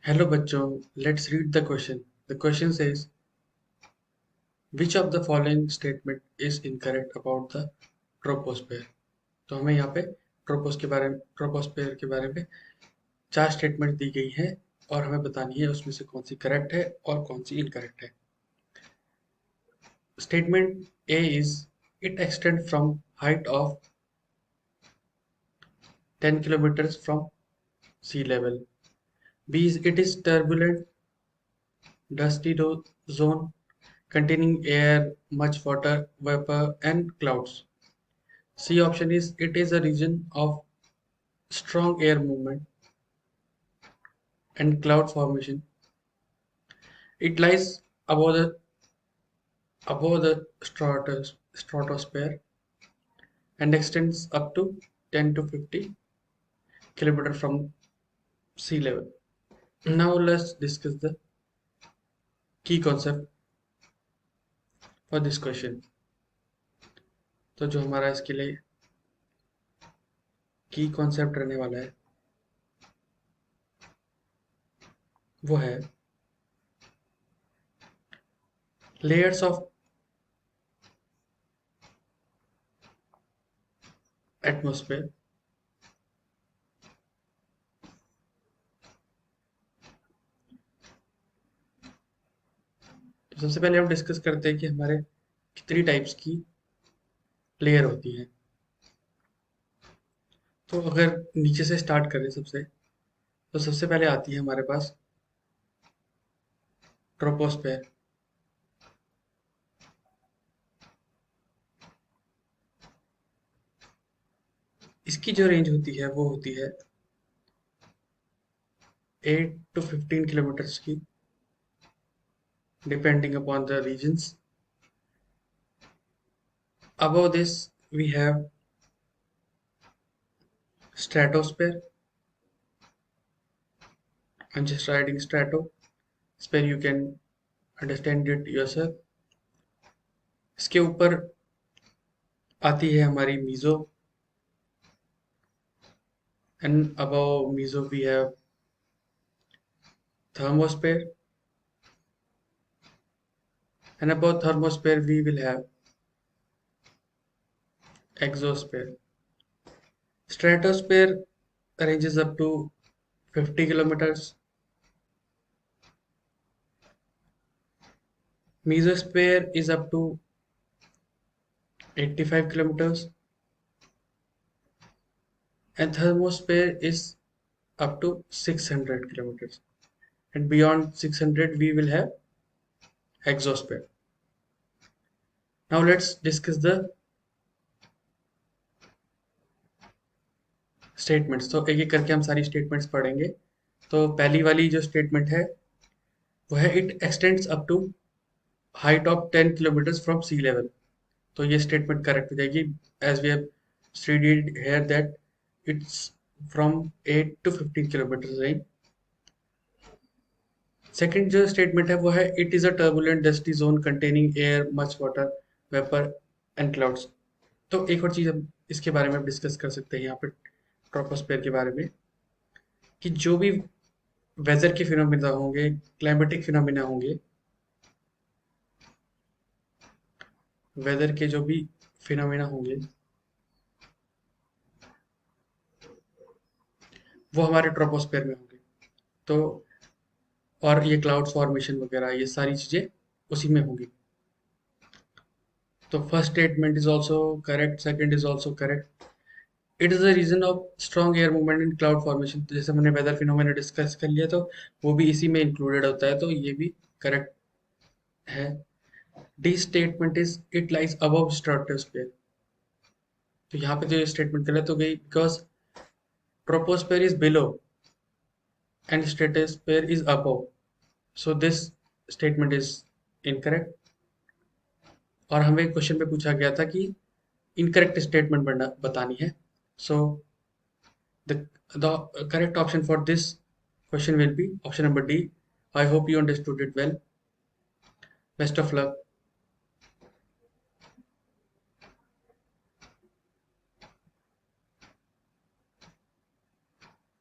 Hello बच्चों, let's read the question. The question says, which of the following statement is incorrect about the troposphere? तो हमें यहाँ पे troposphere के बारे में चार स्टेटमेंट दी गई हैं और हमें बतानी है उसमें से कौन सी करेक्ट है और कौन सी इनकरेक्ट है. Statement A is it extends from height of 10 kilometers from sea level. B is it is turbulent dusty zone containing air, much water, vapor, and clouds. C option is it is a region of strong air movement and cloud formation. It lies above the stratosphere and extends up to 10 to 50 kilometers from sea level. Now let's discuss the key concept for this question. तो जो हमारा इसके लिए की concept रहने वाला है वो है लेयर्स ऑफ एटमॉस्फेयर. तो सबसे पहले हम डिस्कस करते हैं कि हमारे कितनी टाइप्स की लेयर होती है. तो अगर नीचे से स्टार्ट करें तो सबसे पहले आती है हमारे पास ट्रोपोस्फेयर. इसकी जो रेंज होती है वो होती है 8 to 15 किलोमीटर्स की, depending upon the regions. Above this we have stratosphere. I'm just writing strato. Sphere you can understand it yourself. इसके ऊपर आती है हमारी meso, and above meso we have thermosphere, and above thermosphere we will have exosphere. Stratosphere ranges up to 50 kilometers. Mesosphere is up to 85 kilometers, and thermosphere is up to 600 kilometers. And beyond 600 we will have exosphere. Now let's discuss the statements. तो एक एक करके हम सारी statements पढ़ेंगे. तो पहली वाली जो स्टेटमेंट है वो है it extends up to height of 10 kilometres from sea level. तो ये स्टेटमेंट करेक्ट हो जाएगी as we have studied here that it's from 8 to 15 kilometre range. Second जो स्टेटमेंट है वो है it is a turbulent dusty zone containing air, much water, vapour and clouds. तो एक और चीज हम इसके बारे में डिस्कस कर सकते हैं यहाँ पे ट्रोपोस्फेयर के बारे में, कि जो भी वेदर के फिनोमिना होंगे, क्लाइमेटिक फिनोमिना होंगे, वेदर के जो भी फिनोमिना होंगे वो हमारे ट्रोपोस्फेयर में होंगे. तो और ये क्लाउड फॉर्मेशन वगैरह ये सारी चीजें उसी में होंगी. तो first statement is also correct, second is also correct. It is the reason of strong air movement in cloud formation. तो जैसे हमने वेदर फिनोमेना डिस्कस कर लिया तो वो भी इसी में इंक्लूडेड होता है, तो ये भी करेक्ट है. D statement is it lies above stratosphere. तो यहाँ पे जो स्टेटमेंट गलत हो गई because troposphere is below and stratosphere is above. So this statement is incorrect. और हमें क्वेश्चन में पूछा गया था कि इनकरेक्ट स्टेटमेंट बतानी है. सो the correct option for this question will be option number D. I hope you understood it well. Best of luck.